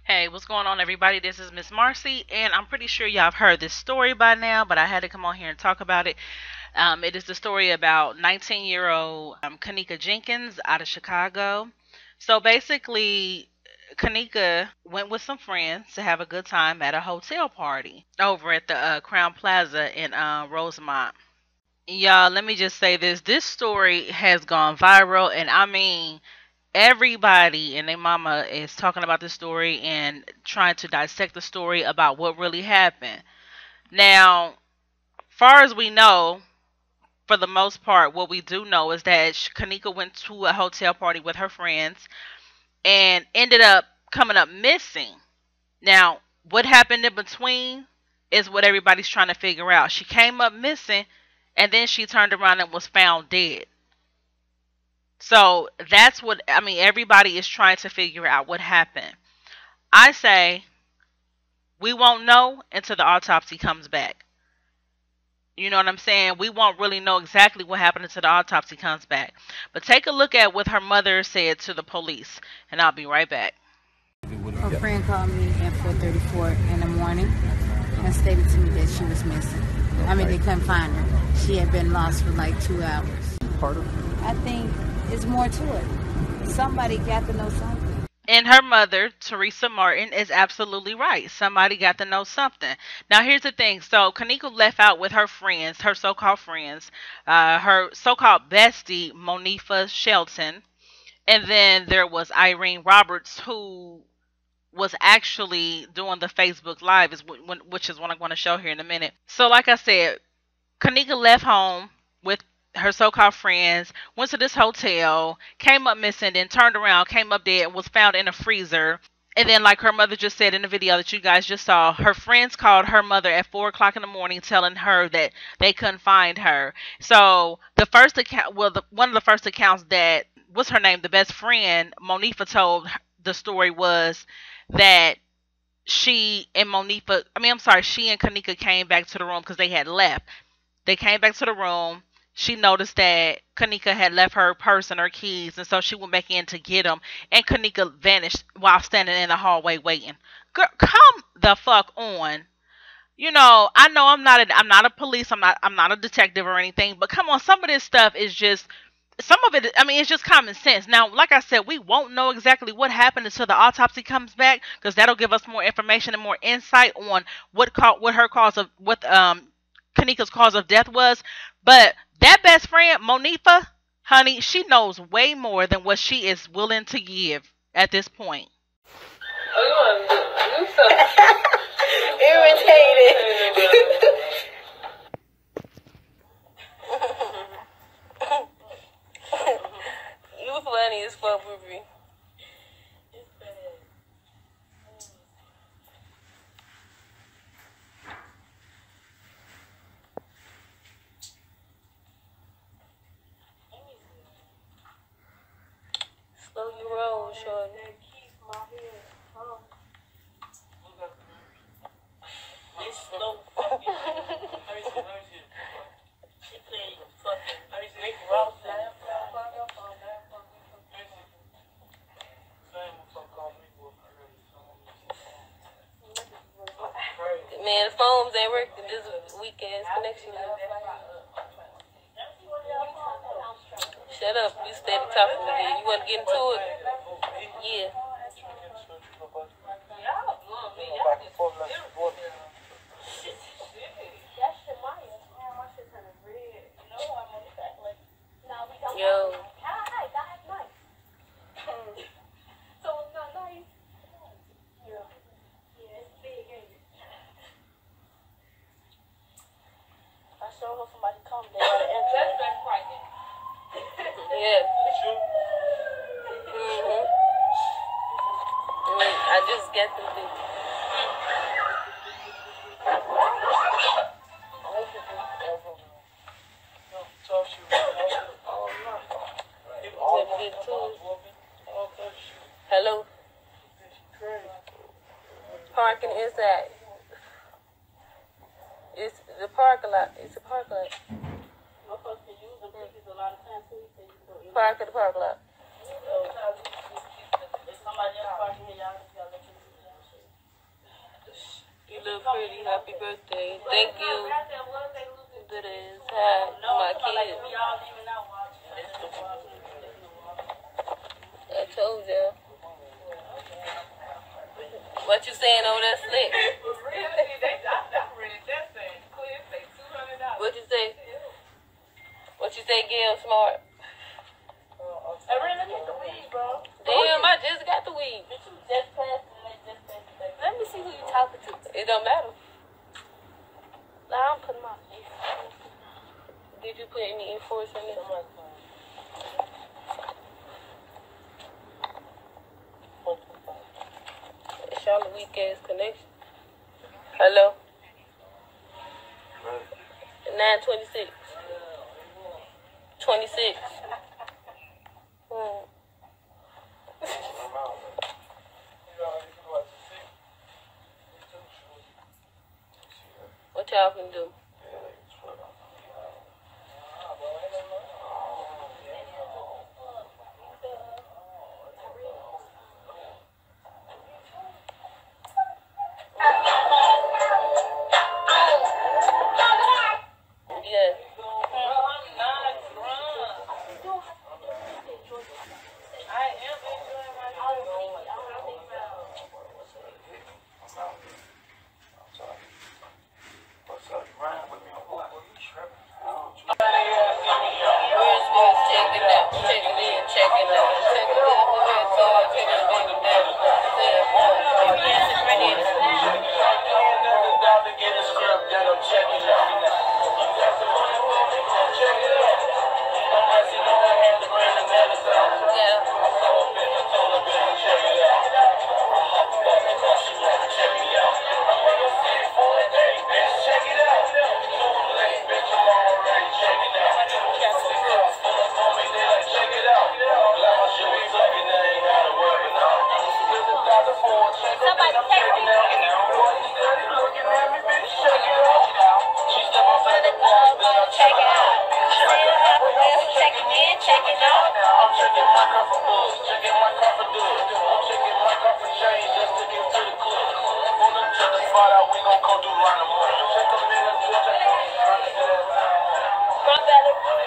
Hey, what's going on, everybody? This is Miss Marcy, and I'm pretty sure y'all have heard this story by now, but I had to come on here and talk about it. It is the story about 19-year-old Kanika Jenkins out of Chicago. So basically, Kanika went with some friends to have a good time at a hotel party over at the Crown Plaza in Rosemont. Y'all, let me just say this. This story has gone viral, and I mean, everybody and their mama is talking about this story and trying to dissect the story about what really happened. Now, far as we know, for the most part, what we do know is that Kanika went to a hotel party with her friends and ended up coming up missing. Now, what happened in between is what everybody's trying to figure out. She came up missing and then she turned around and was found dead. So that's what I mean. Everybody is trying to figure out what happened. I say we won't know until the autopsy comes back. You know what I'm saying? We won't really know exactly what happened until the autopsy comes back. But take a look at what her mother said to the police, and I'll be right back. Her friend called me at 4:34 in the morning and stated to me that she was missing. I mean, they couldn't find her. She had been lost for like 2 hours. I think it's more to it. Somebody got to know something. And her mother, Teresa Martin, is absolutely right. Somebody got to know something. Now, here's the thing. So, Kanika left out with her friends, her so-called friends, her so-called bestie, Monifa Shelton. And then there was Irene Roberts, who was actually doing the Facebook Live, which is what I'm going to show here in a minute. So, like I said, Kanika left home with her so-called friends, went to this hotel, came up missing, then turned around, came up dead, and was found in a freezer. And then, like her mother just said in the video that you guys just saw, her friends called her mother at 4 o'clock in the morning, telling her that they couldn't find her. So the first account, well, one of the first accounts that what's her name, the best friend, Monifa told the story was that she and Kanika came back to the room because they had left. They came back to the room. She noticed that Kanika had left her purse and her keys, and so she went back in to get them. And Kanika vanished while standing in the hallway waiting. Girl, come the fuck on. I know I'm not a police. I'm not a detective or anything. But come on, some of this stuff is just some of it. I mean, it's just common sense. Now, like I said, we won't know exactly what happened until the autopsy comes back, because that'll give us more information and more insight on what Kanika's cause of death was. But that best friend, Monifa, honey, she knows way more than what she is willing to give at this point. Oh, you so irritated. You funny as fuck, Ruby. Slow you roll, shorty. Slow fucking. She playing fucking. Man, the phones ain't working this weekend's connection. Shut up, you steady talking to me. You want to get into it? Yeah. Yo. I showed her somebody come, they got an entrance. Yeah. I just get the thing. Hello. Parking is that? It's the parking lot. It's a parking lot. Park at the parking lot. real pretty. Happy birthday. Thank you. That is my kid. I told ya. What you saying over there, Slick? What you say? What you say, Gail Smart? Damn, I just got the weed. Let me see who you talking to. It don't matter. I don't put my face. Did you put any E4s in it? Charlotte weak ass connection. Hello? 926. 26. What y'all can do? Yes.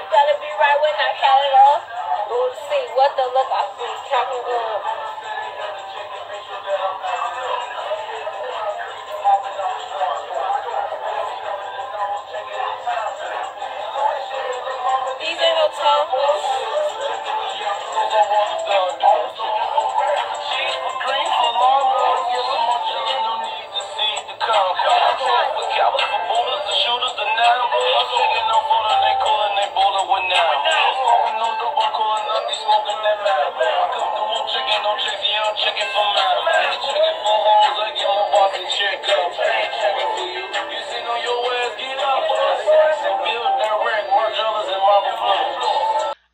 Better be right when I count it off. We'll see what the look I see. Counting up. These ain't no tough.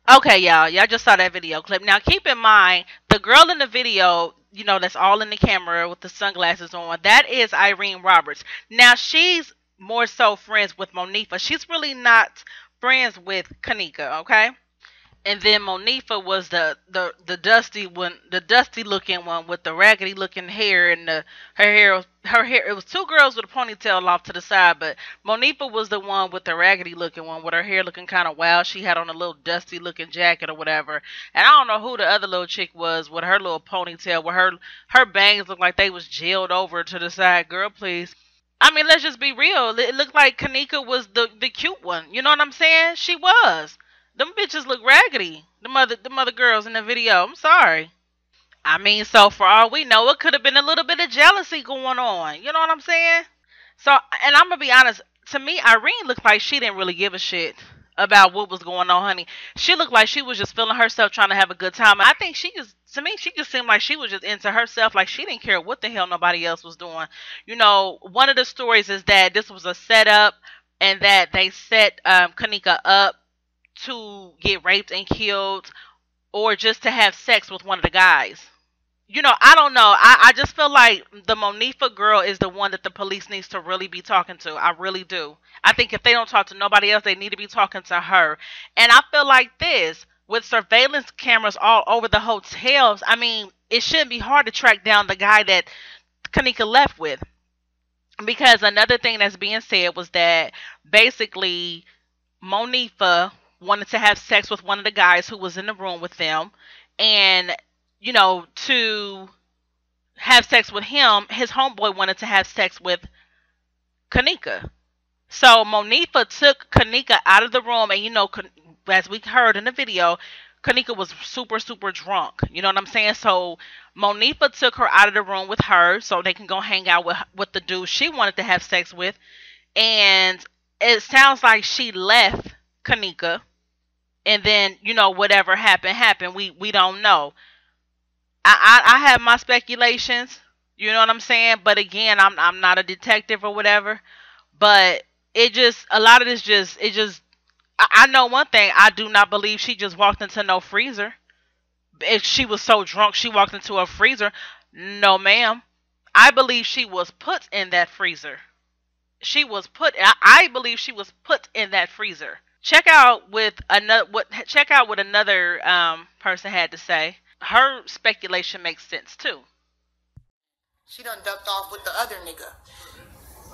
Okay, y'all just saw that video clip. Now, keep in mind, the girl in the video, that's all in the camera with the sunglasses on, that is Irene Roberts. Now, she's more so friends with Monifa. She's really not friends with Kanika, okay? And then Monifa was the dusty one, the dusty looking one with the raggedy looking hair, and her hair. It was two girls with a ponytail off to the side, but Monifa was the one with the raggedy looking one with her hair looking kind of wild. She had on a little dusty looking jacket or whatever. And I don't know who the other little chick was with her little ponytail, where her bangs looked like they was gelled over to the side. Girl, please. I mean, let's just be real. It looked like Kanika was the cute one. You know what I'm saying? She was. Them bitches look raggedy. The mother girls in the video. I'm sorry. I mean, so for all we know, it could have been a little bit of jealousy going on. You know what I'm saying? So, and I'm gonna be honest. To me, Irene looked like she didn't really give a shit about what was going on, honey. She looked like she was just feeling herself, trying to have a good time. I think to me, she just seemed like she was just into herself. Like she didn't care what the hell nobody else was doing. One of the stories is that this was a setup, and that they set Kanika up to get raped and killed, or just to have sex with one of the guys. I don't know. I just feel like the Monifa girl is the one that the police needs to really be talking to. I really do. I think if they don't talk to nobody else, they need to be talking to her. And I feel like this, with surveillance cameras all over the hotels, I mean, it shouldn't be hard to track down the guy that Kanika left with. Because another thing that's being said was that basically Monifa wanted to have sex with one of the guys who was in the room with them, and to have sex with him, his homeboy wanted to have sex with Kanika. So Monifa took Kanika out of the room, and as we heard in the video, Kanika was super super drunk. You know what I'm saying? So Monifa took her out of the room with her, so they can go hang out with the dude she wanted to have sex with, and it sounds like she left Kanika, and then whatever happened. We don't know. I have my speculations. You know what I'm saying? But again, I'm not a detective or whatever. But it just a lot of this just it just I know one thing. I do not believe she just walked into no freezer. If she was so drunk she walked into a freezer, no ma'am. I believe she was put in that freezer. I believe she was put in that freezer. Check out what another person had to say. Her speculation makes sense too. She done ducked off with the other nigga.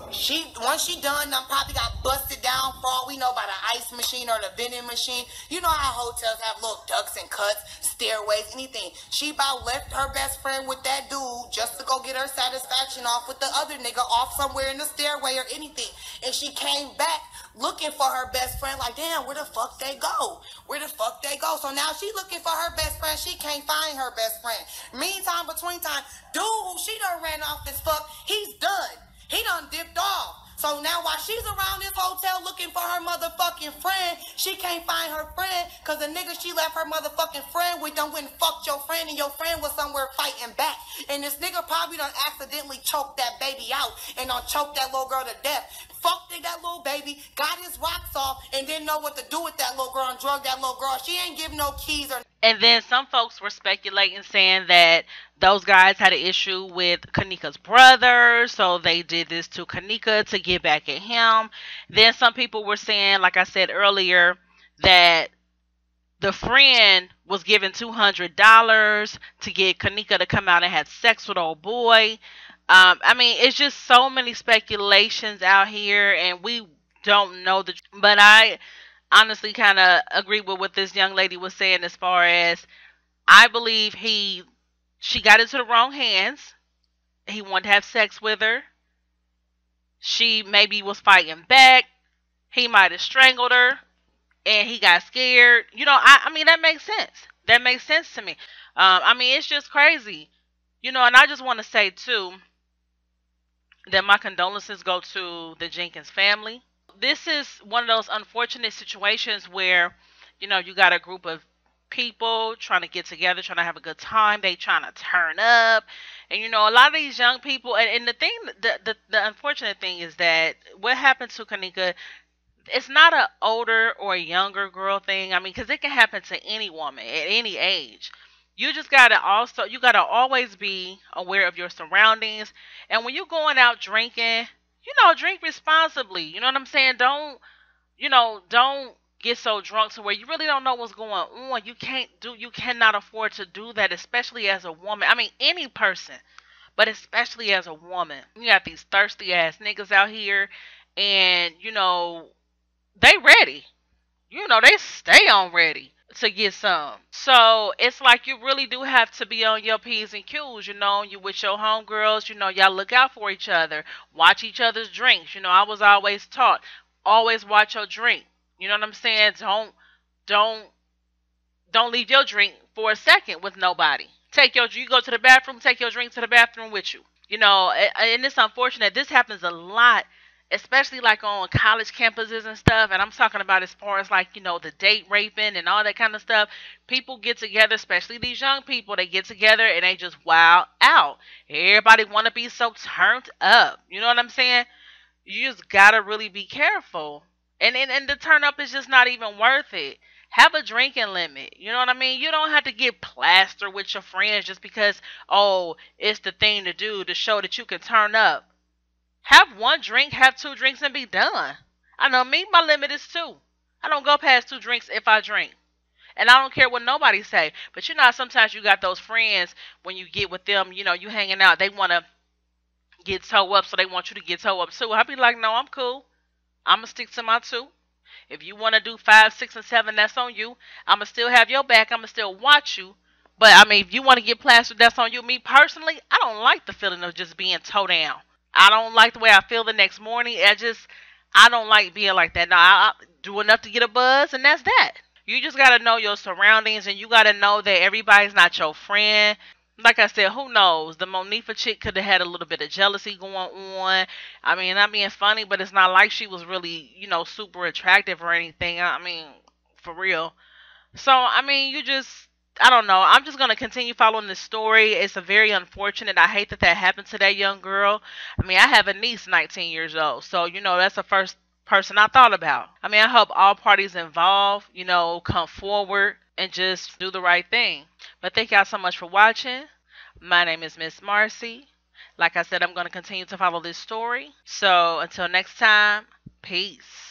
Once she done probably got busted down for all we know by the ice machine or the vending machine. You know how hotels have little ducks and cuts, stairways, anything. She about left her best friend with that dude just to go get her satisfaction off with the other nigga off somewhere in the stairway or anything. And she came back looking for her best friend like, damn, where the fuck they go? Where the fuck they go? So now she looking for her best friend. She can't find her best friend. Meantime, between time, dude who she done ran off as fuck, he's done. He done dipped off. So now while she's around this hotel looking for her motherfucking friend, she can't find her friend because the nigga she left her motherfucking friend with done went and fucked your friend, and your friend was somewhere fighting back. And this nigga probably done accidentally choked that baby out and done choked that little girl to death. Fucked that little baby, got his rocks off, and didn't know what to do with that little girl and drugged that little girl. She ain't give no keys or. And then some folks were speculating, saying that those guys had an issue with Kanika's brother, so they did this to Kanika to get back at him. Then some people were saying, like I said earlier, that the friend was given $200 to get Kanika to come out and have sex with old boy. I mean, it's just so many speculations out here, and we don't know but I honestly kind of agree with what this young lady was saying, as far as I believe she got into the wrong hands. He wanted to have sex with her. She maybe was fighting back. He might have strangled her, and he got scared. I mean, that makes sense. That makes sense to me. I mean, it's just crazy. And I just want to say too that my condolences go to the Jenkins family. This is one of those unfortunate situations where, you got a group of people trying to get together, trying to have a good time. They trying to turn up. And, a lot of these young people, and the thing, the unfortunate thing is that what happened to Kanika, it's not an older or a younger girl thing. I mean, because it can happen to any woman at any age. You just you gotta always be aware of your surroundings. And when you're going out drinking, drink responsibly. You know what I'm saying? Don't get so drunk to where you really don't know what's going on. You cannot afford to do that, especially as a woman. I mean, any person, but especially as a woman. You got these thirsty ass niggas out here, and they ready. They stay on ready to get some. So it's like you really do have to be on your P's and Q's, you with your homegirls, y'all look out for each other, watch each other's drinks. I was always taught, always watch your drink. You know what I'm saying? Don't leave your drink for a second with nobody. You go to the bathroom, take your drink to the bathroom with you. And it's unfortunate. This happens a lot, especially like on college campuses and stuff. And I'm talking about as far as like, the date raping and all that kind of stuff. People get together, especially these young people, they get together and they just wild out. Everybody want to be so turned up. You know what I'm saying? You just got to really be careful. And the turn up is just not even worth it. Have a drinking limit. You know what I mean? You don't have to get plastered with your friends just because, oh, it's the thing to do to show that you can turn up. Have one drink, have two drinks, and be done. I know me, my limit is two. I don't go past two drinks if I drink. And I don't care what nobody say. But how sometimes you got those friends, when you get with them, you hanging out, they want to get toe up, so they want you to get toe up too. I'll be like, no, I'm cool. I'm gonna stick to my two. If you want to do 5, 6, and 7, that's on you. I'ma still have your back. I'ma still watch you. But I mean, if you want to get plastered, that's on you. Me personally, I don't like the feeling of just being toe down. I don't like the way I feel the next morning. I don't like being like that. Now, I do enough to get a buzz, and that's that. You just gotta know your surroundings, and you gotta know that everybody's not your friend. Like I said, who knows? The Monifa chick could have had a little bit of jealousy going on. I mean, not being funny, but it's not like she was really, super attractive or anything. I mean, for real. So, I mean, I don't know. I'm just going to continue following this story. It's a very unfortunate. I hate that that happened to that young girl. I mean, I have a niece 19 years old. So, that's the first person I thought about. I mean, I hope all parties involved, come forward and just do the right thing. But thank y'all so much for watching. My name is Miss Marcy. Like I said, I'm going to continue to follow this story. So, until next time, peace.